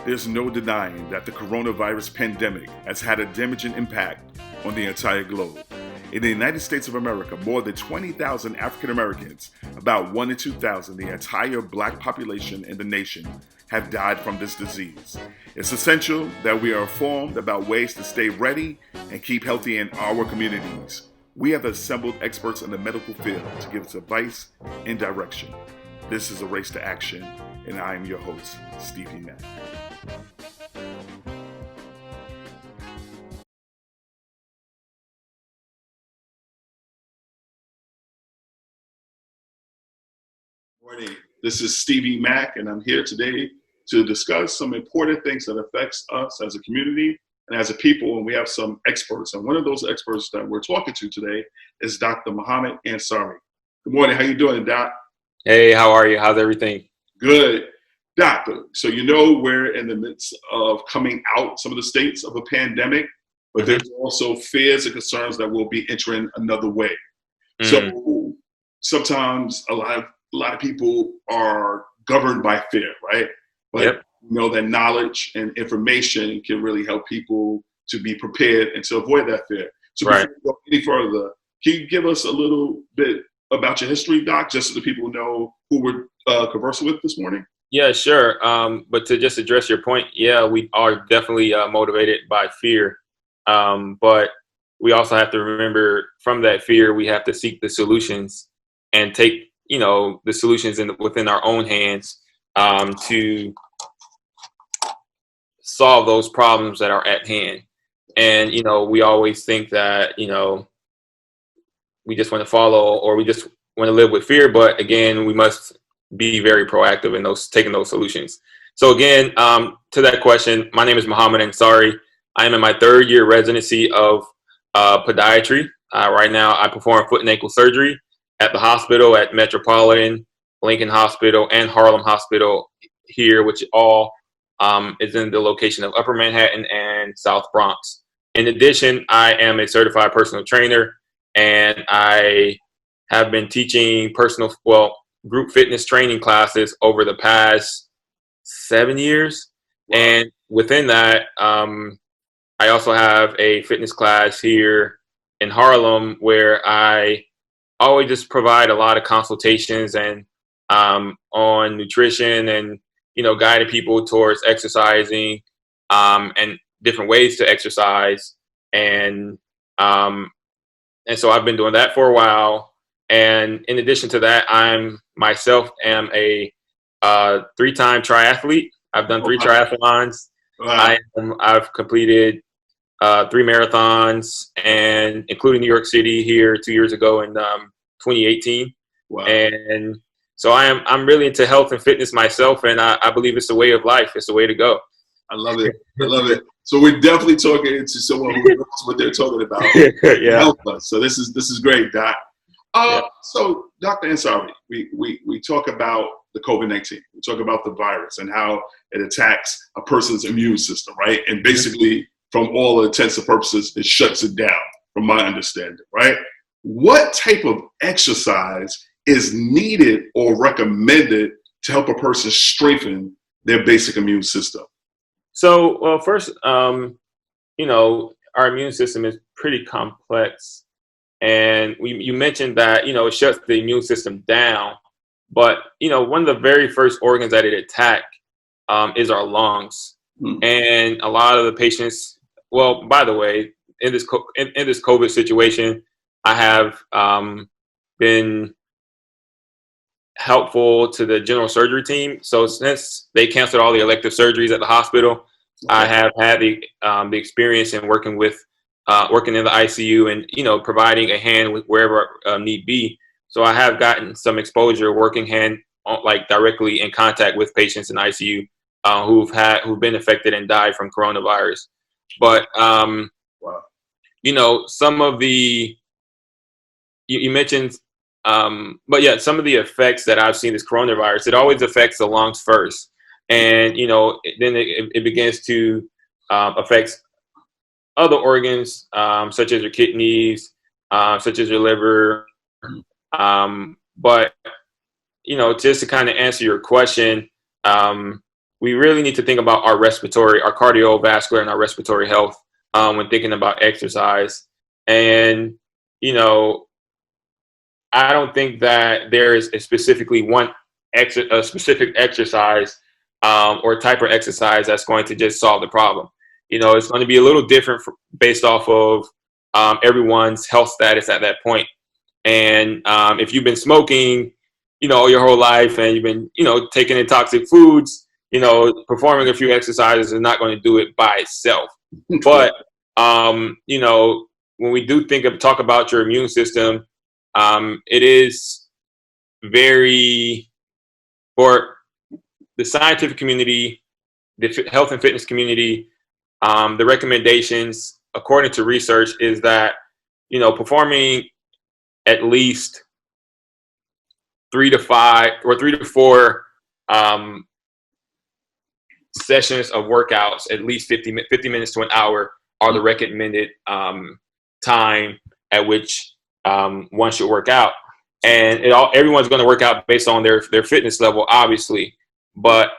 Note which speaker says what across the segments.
Speaker 1: There's no denying that the coronavirus pandemic has had a damaging impact on the entire globe. In the United States of America, more than 20,000 African Americans, about 1 in 2,000, the entire black population in the nation, have died from this disease. It's essential that we are informed about ways to stay ready and keep healthy in our communities. We have assembled experts in the medical field to give us advice and direction. This is A Race to Action, and I am your host, Stevie Mack. Morning. This is Stevie Mack, and I'm here today to discuss some important things that affects us as a community and as a people, and we have some experts. And one of those experts that we're talking to today is Dr. Muhammad Ansari. Good morning. How you doing, Doc?
Speaker 2: Hey, how are you? How's everything?
Speaker 1: Good. Doctor, so you know we're in the midst of coming out some of the states of a pandemic, but there's also fears and concerns that we'll be entering another wave. So sometimes a lot of people are governed by fear, right? But you know that knowledge and information can really help people to be prepared and to avoid that fear. So before we go any further, can you give us a little bit about your history, Doc, just so the people know who we're conversing with this morning?
Speaker 2: Yeah, sure. But to just address your point, we are definitely motivated by fear. But we also have to remember from that fear, we have to seek the solutions and take, the solutions within our own hands to solve those problems that are at hand. And, we always think that, we just want to follow or we just want to live with fear. But again, we must be very proactive in taking those solutions. So again, to that question, my name is Muhammad Ansari. I am in my 3rd year residency of podiatry. Right now, I perform foot and ankle surgery at the hospital at Metropolitan, Lincoln Hospital, and Harlem Hospital here, which all is in the location of Upper Manhattan and South Bronx. In addition, I am a certified personal trainer, and I have been teaching group fitness training classes over the past 7 years. Wow. And within that, I also have a fitness class here in Harlem where I always just provide a lot of consultations and on nutrition and, guiding people towards exercising and different ways to exercise. And so I've been doing that for a while. And in addition to that, myself am a 3-time triathlete. I've done 3 triathlons. Wow. I've completed 3 marathons, and including New York City here 2 years ago in 2018. Wow. And so I'm really into health and fitness myself, and I believe it's a way of life. It's a way to go.
Speaker 1: I love it. I love it. So we're definitely talking to someone who knows what they're talking about. Help us. So this is great, Doc. So Dr. Ansari, we talk about the COVID-19. We talk about the virus and how it attacks a person's immune system, right? And basically, from all intents and purposes, it shuts it down, from my understanding, right? What type of exercise is needed or recommended to help a person strengthen their basic immune system?
Speaker 2: So, well, first, our immune system is pretty complex. And you mentioned that, it shuts the immune system down. But, one of the very first organs that it attacks is our lungs. And a lot of the patients, well, by the way, in this COVID situation, I have been helpful to the general surgery team. So since they canceled all the elective surgeries at the hospital, I have had the experience in working in the ICU and, providing a hand with wherever need be. So I have gotten some exposure working directly in contact with patients in ICU who've been affected and died from coronavirus. But, some of the, you mentioned, some of the effects that I've seen this coronavirus, it always affects the lungs first. And, then it begins to affect other organs, such as your kidneys, such as your liver. But, just to kind of answer your question, we really need to think about our cardiovascular and our respiratory health when thinking about exercise. And, you know, I don't think that there is specifically a specific exercise or type of exercise that's going to just solve the problem. You know, it's going to be a little different based off of everyone's health status at that point. And if you've been smoking, you know, your whole life, and you've been, you know, taking in toxic foods, you know, performing a few exercises is not going to do it by itself. But, you know, when we do talk about your immune system, it is very, for the scientific community, the health and fitness community, the recommendations, according to research, is that, you know, performing at least 3 to 5 or 3 to 4 sessions of workouts, at least 50 minutes to an hour, are the recommended time at which one should work out. And everyone's going to work out based on their fitness level, obviously. But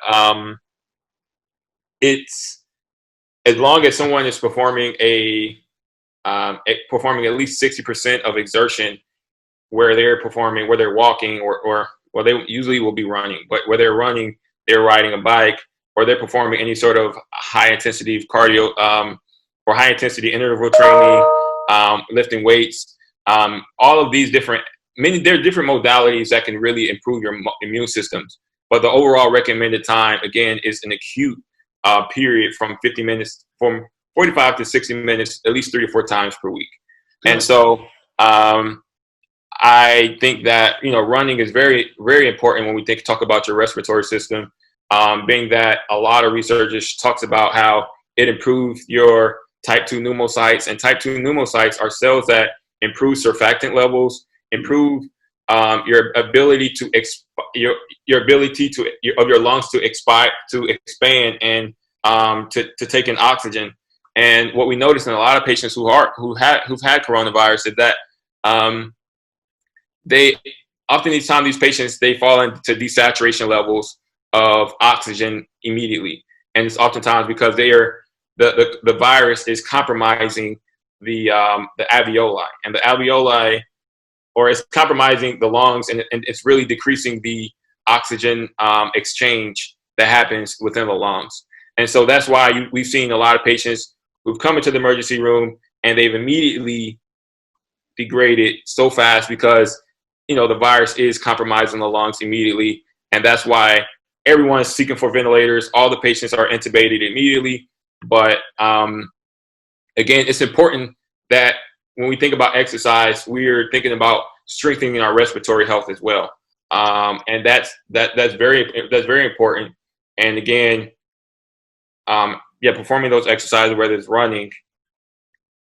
Speaker 2: it's, as long as someone is performing performing at least 60% of exertion, where they're walking, or they usually will be running, but where they're running, they're riding a bike, or they're performing any sort of high intensity cardio or high intensity interval training, lifting weights, all of these there are different modalities that can really improve your immune systems. But the overall recommended time, again, is an acute period from 45 to 60 minutes, at least 3 to 4 times per week. And so I think that, you know, running is very, very important when we talk about your respiratory system, being that a lot of research talks about how it improves your type 2 pneumocytes, and type 2 pneumocytes are cells that improve surfactant levels, improve your ability of your lungs to expand and to take in oxygen. And what we notice in a lot of patients who've had coronavirus is that these patients, they fall into desaturation levels of oxygen immediately, and it's oftentimes because the virus is compromising the alveoli, and the alveoli, or it's compromising the lungs, and it's really decreasing the oxygen exchange that happens within the lungs. And so that's why we've seen a lot of patients who've come into the emergency room and they've immediately degraded so fast, because, you know, the virus is compromising the lungs immediately. And that's why everyone is seeking for ventilators. All the patients are intubated immediately. But again, it's important that when we think about exercise, we're thinking about strengthening our respiratory health as well. And that's very important. And again, performing those exercises, whether it's running,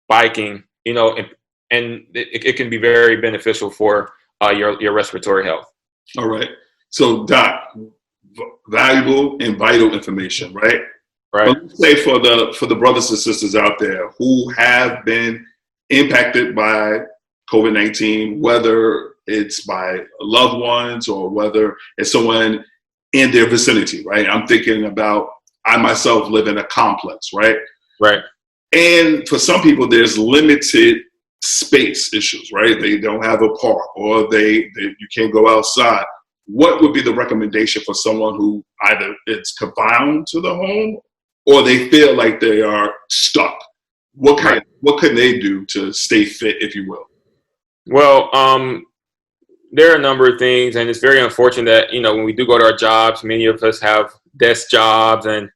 Speaker 2: biking, you know, and it can be very beneficial for your respiratory health.
Speaker 1: All right. So, Doc, valuable and vital information, right?
Speaker 2: Right.
Speaker 1: But let's say for the brothers and sisters out there who have been impacted by COVID-19, whether it's by loved ones or whether it's someone in their vicinity, right? I'm thinking about, I myself live in a complex, right?
Speaker 2: Right.
Speaker 1: And for some people, there's limited space issues, right? They don't have a park, or you can't go outside. What would be the recommendation for someone who either it's confined to the home or they feel like they are stuck? What can they do to stay fit, if you will?
Speaker 2: Well, there are a number of things, and it's very unfortunate that, you know, when we do go to our jobs, many of us have desk jobs, and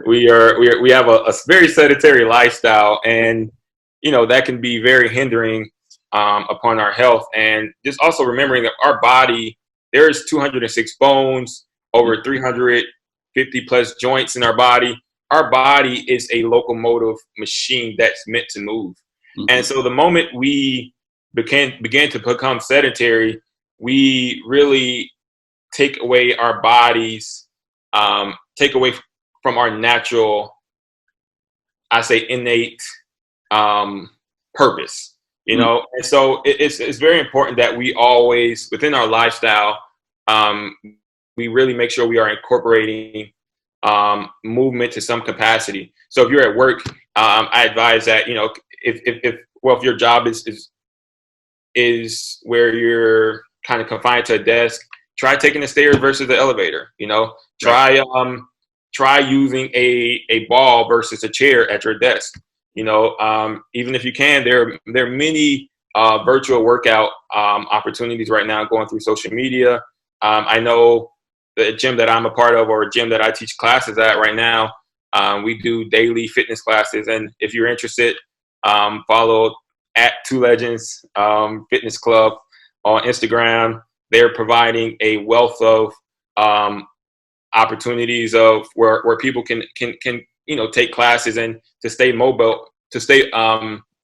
Speaker 2: we have a very sedentary lifestyle, and, you know, that can be very hindering upon our health. And just also remembering that our body, there's 206 bones, over 350 plus joints in our body. Our body is a locomotive machine that's meant to move. Mm-hmm. And so the moment we began to become sedentary, we really take away our bodies, take away from our natural, I say, innate purpose, you know? And so it's very important that we always, within our lifestyle, we really make sure we are incorporating movement to some capacity. So if you're at work, I advise that, you know, if your job is where you're kind of confined to a desk, try taking the stairs versus the elevator. You know, try using a ball versus a chair at your desk. You know, even if you can, there are many virtual workout opportunities right now going through social media. I know the gym that I'm a part of, or a gym that I teach classes at right now, we do daily fitness classes. And if you're interested, follow at Two Legends Fitness Club on Instagram. They're providing a wealth of opportunities of where people can you know, take classes and to stay mobile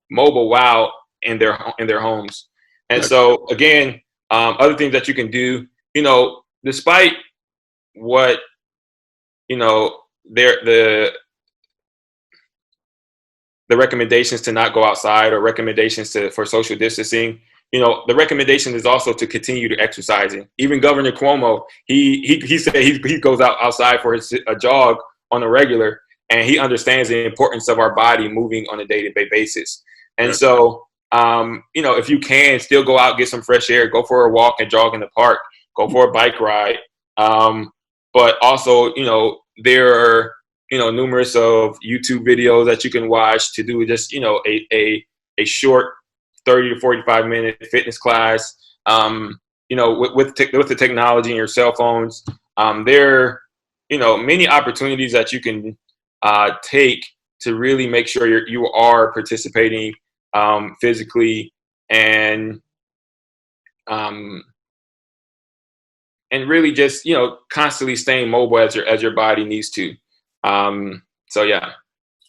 Speaker 2: while in their homes. And so again, other things that you can do, you know, despite what, you know, the recommendations to not go outside, or recommendations for social distancing, you know, the recommendation is also to continue to exercising. Even Governor Cuomo, he said he goes outside for a jog on a regular, and he understands the importance of our body moving on a day-to-day basis. And so, you know, if you can still go out, get some fresh air, go for a walk and jog in the park, go for a bike ride. But also, you know, there are, you know, numerous of YouTube videos that you can watch to do just, you know, a short 30 to 45 minute fitness class. You know, with the technology in your cell phones, there are, you know, many opportunities that you can take to really make sure you are participating physically and really just, you know, constantly staying mobile as your body needs to. So yeah.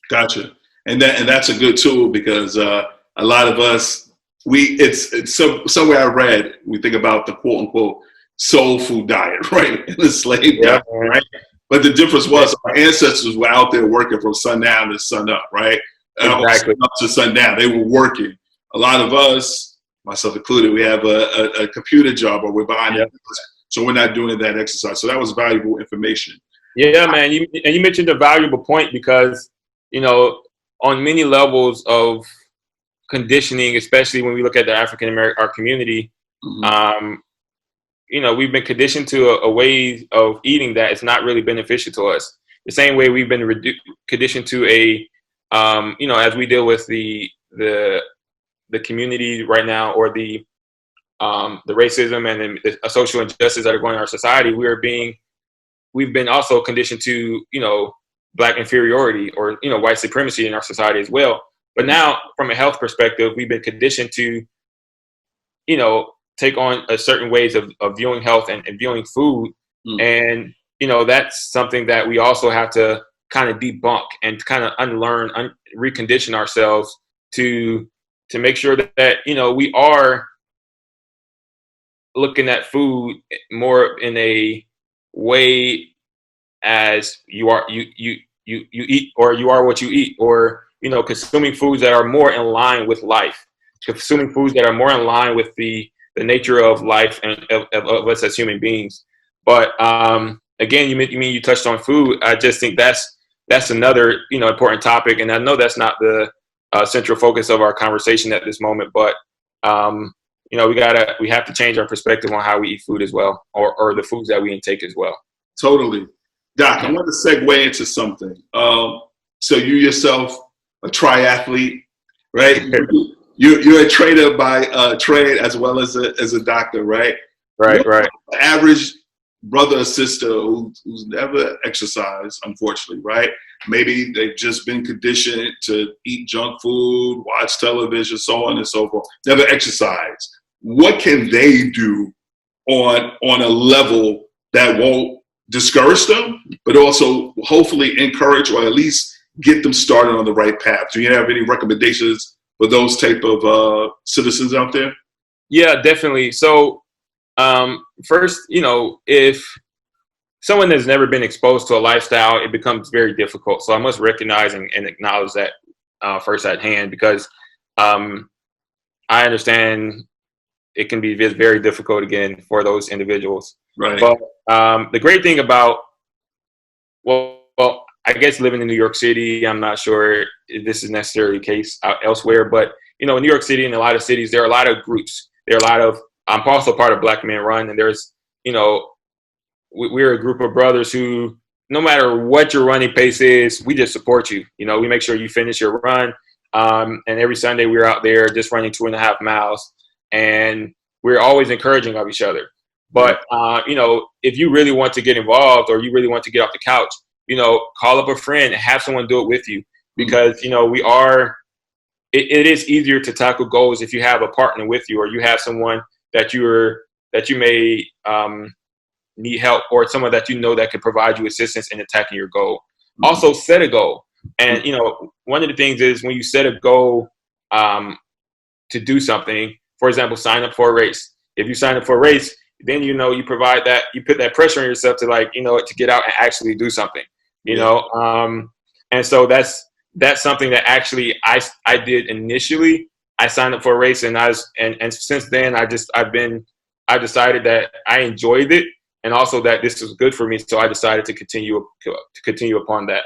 Speaker 1: Gotcha. And that's a good tool, because a lot of us, it's somewhere I read, we think about the quote unquote soul food diet, right? And the slave diet, right? But the difference was our ancestors were out there working from sundown to sun up, right?
Speaker 2: Exactly.
Speaker 1: Up to sundown, they were working. A lot of us, myself included, we have a computer job, or we're behind it. So we're not doing that exercise. So that was valuable information.
Speaker 2: Yeah, man. You mentioned a valuable point, because, you know, on many levels of conditioning, especially when we look at the African American, our community, you know, we've been conditioned to a way of eating that is not really beneficial to us. The same way we've been conditioned to you know, as we deal with the community right now, or the racism and the social injustices that are going on in our society, we've been also conditioned to, you know, Black inferiority, or, you know, white supremacy in our society as well. But now, from a health perspective, we've been conditioned to, you know, take on a certain ways of viewing health and viewing food. And, you know, that's something that we also have to kind of debunk and kind of unlearn, recondition ourselves to make sure that, you know, we are looking at food more in a way as you eat, or you are what you eat, or, you know, consuming foods that are more in line with life, consuming foods that are more in line with the nature of life and of us as human beings. But again, you touched on food. I just think that's another, you know, important topic, and I know that's not the central focus of our conversation at this moment. But you know, we have to change our perspective on how we eat food as well, or the foods that we intake as well.
Speaker 1: Totally. Doc, I want to segue into something. So you yourself, a triathlete, right? You're a trainer by trade as well as a doctor, right?
Speaker 2: Right.
Speaker 1: The average brother or sister who's never exercised, unfortunately, right? Maybe they've just been conditioned to eat junk food, watch television, so on and so forth, never exercise. What can they do on a level that won't discourage them, but also hopefully encourage, or at least get them started on the right path? Do you have any recommendations for those type of citizens out there?
Speaker 2: Yeah, definitely. So first, you know, if someone has never been exposed to a lifestyle, it becomes very difficult. So I must recognize and acknowledge that first at hand, because I understand it can be very difficult, again, for those individuals.
Speaker 1: Right.
Speaker 2: But the great thing about, well, I guess living in New York City, I'm not sure if this is necessarily the case elsewhere, but in New York City and a lot of cities, there are a lot of groups. There are a lot of, I'm also part of Black Men Run, and there's, we're a group of brothers who, no matter what your running pace is, we just support you. We make sure you finish your run. And every Sunday we're out there just running 2.5 miles, and we're always encouraging of each other. But, if you really want to get involved or you really want to get off the couch, call up a friend and have someone do it with you, because, it is easier to tackle goals if you have a partner with you, or you have someone that you may need help, or someone that that can provide you assistance in attacking your goal. Also, set a goal. And, one of the things is when you set a goal to do something, for example, sign up for a race. If you sign up for a race, then, you provide that, you put that pressure on yourself to to get out and actually do something, and so that's something that actually I did initially. I signed up for a race, and and since then I decided that I enjoyed it, and also that this was good for me. So I decided to continue upon that.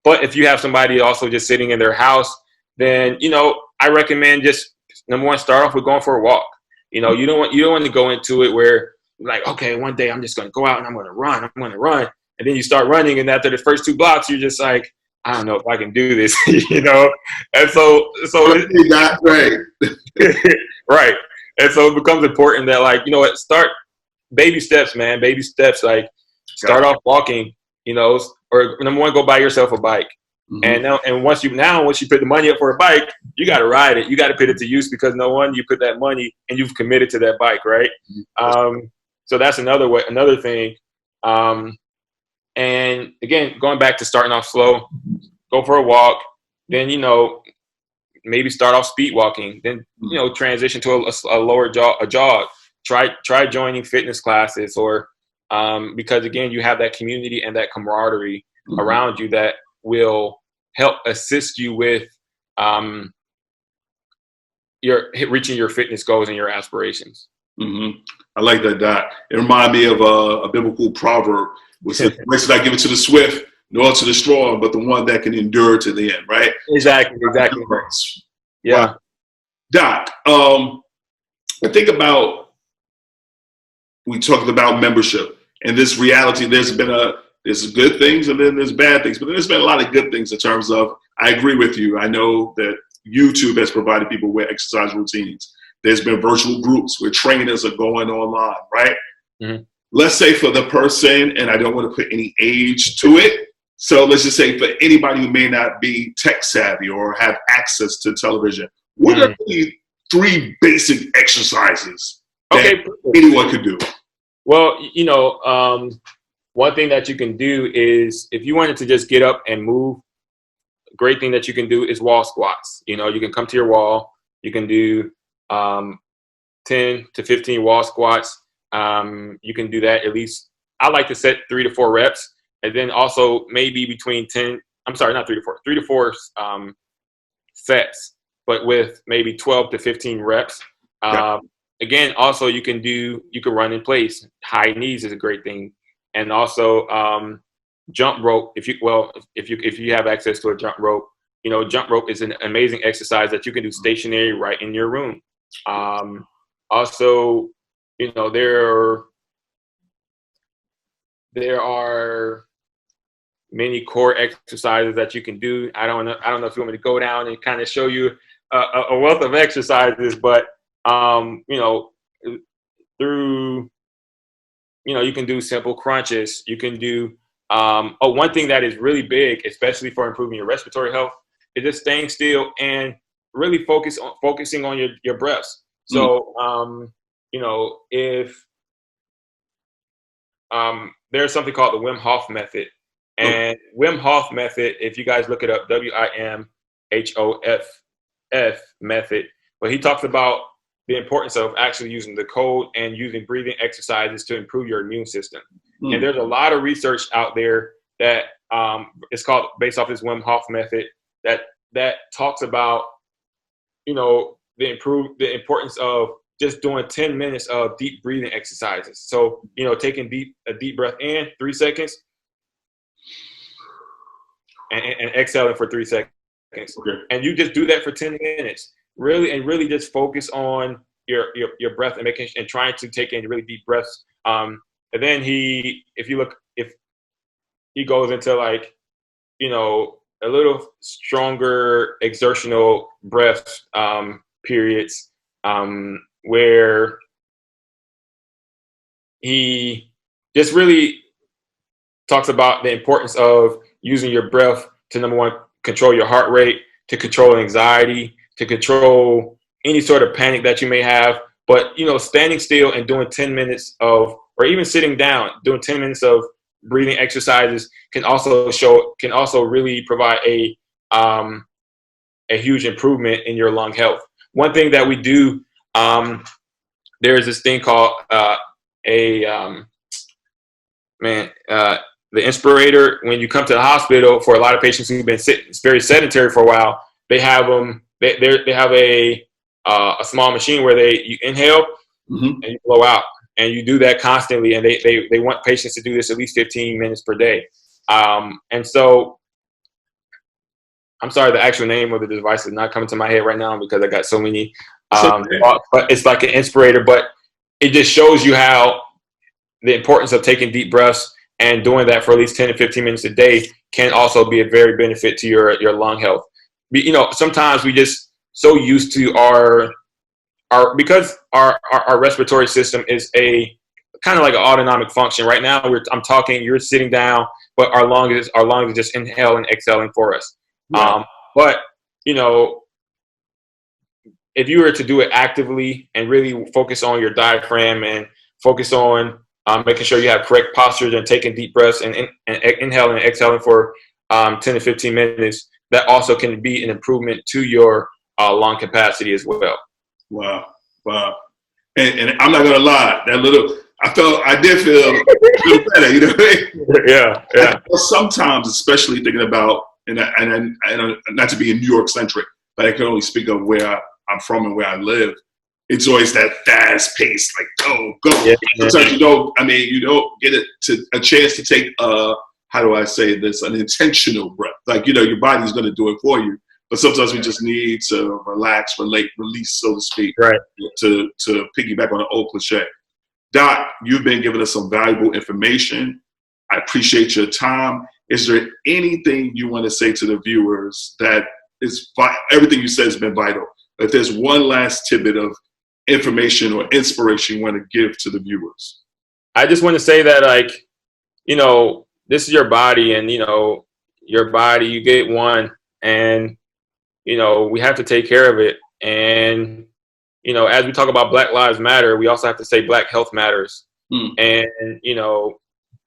Speaker 2: But if you have somebody also just sitting in their house, then, I recommend just, number one, start off with going for a walk. You don't want to go into it where like, okay, one day I'm just going to go out and I'm going to run. And then you start running, and after the first 2 blocks, you're just like, I don't know if I can do this, And so
Speaker 1: not right.
Speaker 2: Right. And so it becomes important that start baby steps, man. Baby steps, start off walking, or number one, go buy yourself a bike. And once you put the money up for a bike, you got to ride it. You got to put it to use, because you put that money and you've committed to that bike, right? So that's another thing. And again, going back to starting off slow, go for a walk, then, maybe start off speed walking, then, transition to a lower jog. Try joining fitness classes, or because again, you have that community and that camaraderie around you that will help assist you with reaching your fitness goals and your aspirations.
Speaker 1: I like that, Doc. It reminded me of a biblical proverb, which says, "Race did not give it to the swift, nor to the strong, but the one that can endure to the end." Right?
Speaker 2: Exactly. Yeah.
Speaker 1: Wow. Doc, I think we talked about membership and this reality. There's good things and then there's bad things, but there's been a lot of good things in terms of, I agree with you. I know that YouTube has provided people with exercise routines. There's been virtual groups where trainers are going online, right? Let's say for the person, and I don't want to put any age to it, so let's just say for anybody who may not be tech savvy or have access to television, what are the 3 basic exercises that anyone could do?
Speaker 2: Well, one thing that you can do is, if you wanted to just get up and move, a great thing that you can do is wall squats. You can come to your wall. You can do 10 to 15 wall squats. You can do that at least. I like to set 3 to 4 reps, and then also maybe between 3 to 4 sets, but with maybe 12 to 15 reps. Again, also you can run in place. High knees is a great thing. And also jump rope. If you have access to a jump rope, jump rope is an amazing exercise that you can do stationary right in your room. Also, there are many core exercises that you can do. I don't know if you want me to go down and kind of show you a wealth of exercises, but you can do simple crunches. You can do one thing that is really big, especially for improving your respiratory health, is just staying still and really focusing on your breaths. So if there's something called the Wim Hof Method, and Wim Hof Method, if you guys look it up, WIMHOF method, but he talks about the importance of actually using the cold and using breathing exercises to improve your immune system. And there's a lot of research out there that it's called, based off this Wim Hof method, that talks about, the importance of just doing 10 minutes of deep breathing exercises. So, taking a deep breath in, 3 seconds, and exhaling for 3 seconds.
Speaker 1: Okay.
Speaker 2: And you just do that for 10 minutes. Really just focus on your breath and trying to take in really deep breaths. And then if he goes into like, a little stronger exertional breath periods, where he just really talks about the importance of using your breath to, number one, control your heart rate, to control anxiety, to control any sort of panic that you may have. But, standing still and doing 10 minutes or even sitting down, doing 10 minutes of breathing exercises can also really provide a huge improvement in your lung health. One thing that we do, there's this thing called the inspirator. When you come to the hospital, for a lot of patients who've been very sedentary for a while, they have they have a small machine where you inhale and you blow out, and you do that constantly. And they want patients to do this at least 15 minutes per day. And so, I'm sorry, the actual name of the device is not coming to my head right now because I got so many. But it's like an inspirator, but it just shows you how the importance of taking deep breaths and doing that for at least 10 to 15 minutes a day can also be a very benefit to your lung health. Sometimes we just so used to because our respiratory system is a kind of like an autonomic function. Right now, I'm talking, you're sitting down, but our lungs are just inhaling and exhaling for us. Yeah. But if you were to do it actively and really focus on your diaphragm and focus on making sure you have correct postures and taking deep breaths and inhaling and exhaling for 10 to 15 minutes, that also can be an improvement to your lung capacity as well.
Speaker 1: Wow. And I'm not gonna lie, I did feel a little better, you know what I mean?
Speaker 2: Yeah.
Speaker 1: Sometimes, especially thinking about, and not to be New York centric, but I can only speak of where I'm from and where I live. It's always that fast pace, like go.
Speaker 2: Yeah.
Speaker 1: Sometimes you don't get a chance to take how do I say this, an intentional breath. Like, your body's gonna do it for you. But sometimes we just need to relax, release, so to speak,
Speaker 2: right?
Speaker 1: To piggyback on an old cliche. Doc, you've been giving us some valuable information. I appreciate your time. Is there anything you want to say to the viewers that everything you said has been vital? If there's one last tidbit of information or inspiration you want to give to the viewers.
Speaker 2: I just want to say that, this is your body, and, your body, you get one, and, we have to take care of it. And, as we talk about Black Lives Matter, we also have to say Black Health Matters. And,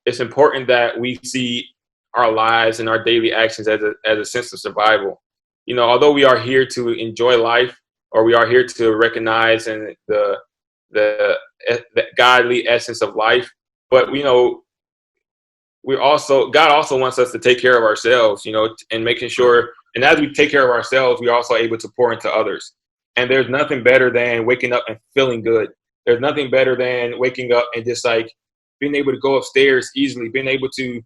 Speaker 2: it's important that we see our lives and our daily actions as a sense of survival. Although we are here to enjoy life, or we are here to recognize and the godly essence of life, but God also wants us to take care of ourselves, and making sure. And as we take care of ourselves, we're also able to pour into others. And there's nothing better than waking up and feeling good. There's nothing better than waking up and just like being able to go upstairs easily, being able to,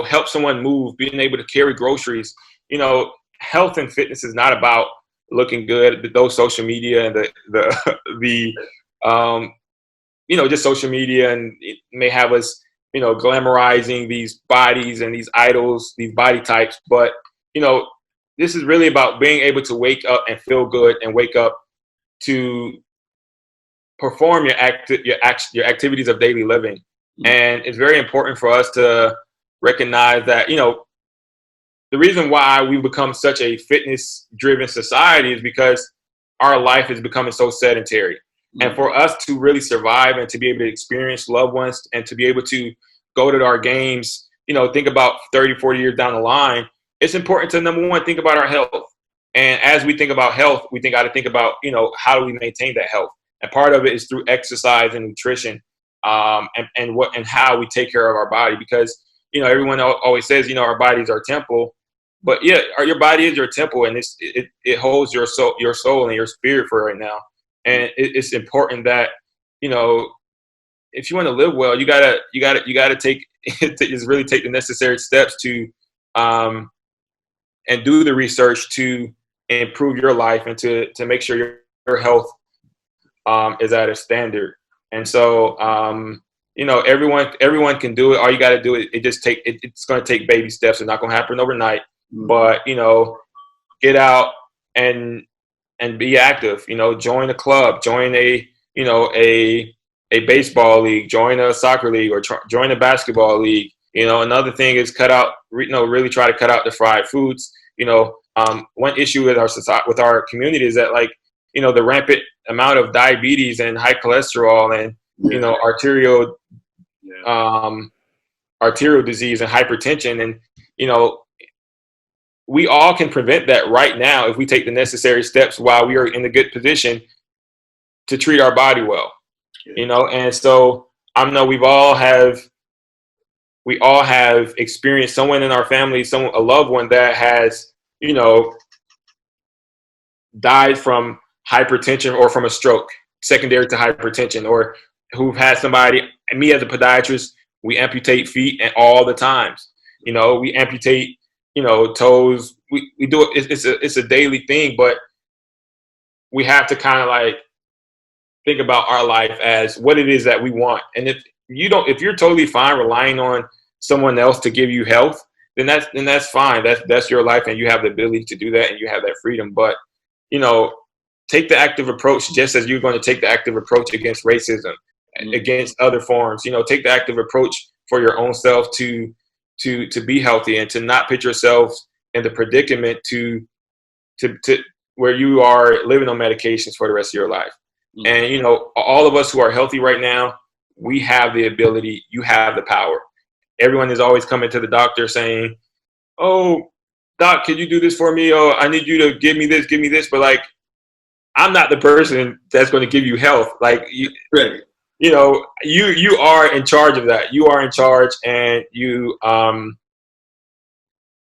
Speaker 2: help someone move, being able to carry groceries. Health and fitness is not about looking good. Those social media and just social media, and it may have us, glamorizing these bodies and these idols, these body types. But, this is really about being able to wake up and feel good, and wake up to perform your activities of daily living. And it's very important for us to recognize that, the reason why we've become such a fitness-driven society is because our life is becoming so sedentary. And for us to really survive and to be able to experience loved ones and to be able to go to our games, think about 30, 40 years down the line, it's important to, number one, think about our health. And as we think about health, we got to think about, how do we maintain that health? And part of it is through exercise and nutrition, and how we take care of our body. Because, everyone always says, our bodies are temple. But yeah, your body is your temple, and it holds your soul and your spirit for right now. And it's important that, you know, if you want to live well, you gotta take just really take the necessary steps to and do the research to improve your life and to make sure your health is at a standard. And so you know, everyone can do it. All you got to do is it's going to take baby steps. It's not going to happen overnight. But, you know, get out and be active. You know, join a club, join a baseball league, join a soccer league, or join a basketball league. You know, another thing is really try to cut out the fried foods. You know, one issue with our society, with our community, is that, like, you know, the rampant amount of diabetes and high cholesterol and, you know, arterial disease and hypertension. And, you know, we all can prevent that right now if we take the necessary steps while we are in a good position to treat our body well. You know, and so I know we all have experienced someone in our family, a loved one that has, you know, died from hypertension or from a stroke secondary to hypertension, or who've had somebody. And me as a podiatrist, we amputate feet and all the times. You know, we amputate, you know, toes. We do it. It's a daily thing, but we have to kind of like think about our life as what it is that we want. And if you're totally fine relying on someone else to give you health, then that's fine. That's your life, and you have the ability to do that, and you have that freedom. But, you know, take the active approach, just as you're going to take the active approach against racism, against other forms. You know, take the active approach for your own self to be healthy, and to not put yourself in the predicament to where you are living on medications for the rest of your life. And, you know, all of us who are healthy right now, we have the ability, you have the power. Everyone is always coming to the doctor saying, "Oh, doc, can you do this for me? Oh, I need you to give me this." But, like, I'm not the person that's going to give you health. Like, you know, you are in charge of that. You are in charge, and you have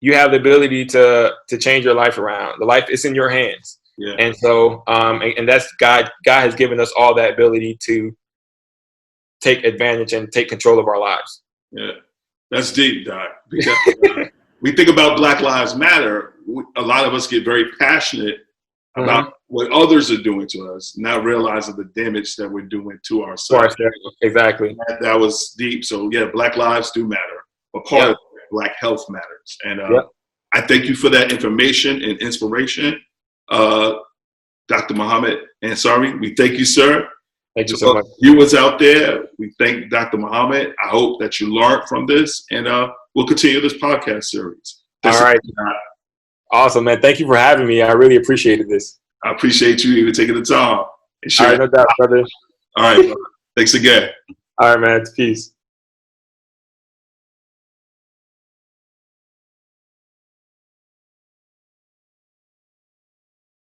Speaker 2: the ability to change your life around. The life is in your hands. Yeah. And so, and that's God has given us all that ability to take advantage and take control of our lives.
Speaker 1: Yeah, that's deep, Doc. Because we think about Black Lives Matter. A lot of us get very passionate about what others are doing to us, not realizing the damage that we're doing to ourselves.
Speaker 2: Exactly.
Speaker 1: That was deep. So yeah, Black lives do matter, but part of Black health matters. And I thank you for that information and inspiration. Dr. Muhammad Ansari, we thank you, sir.
Speaker 2: Thank you so much.
Speaker 1: Viewers out there, we thank Dr. Muhammad. I hope that you learned from this, and we'll continue this podcast series.
Speaker 2: All right. Awesome, man. Thank you for having me. I really appreciated this.
Speaker 1: I appreciate you even taking the time.
Speaker 2: All right, no doubt, brother.
Speaker 1: All right, brother. Thanks again.
Speaker 2: All right, man. Peace.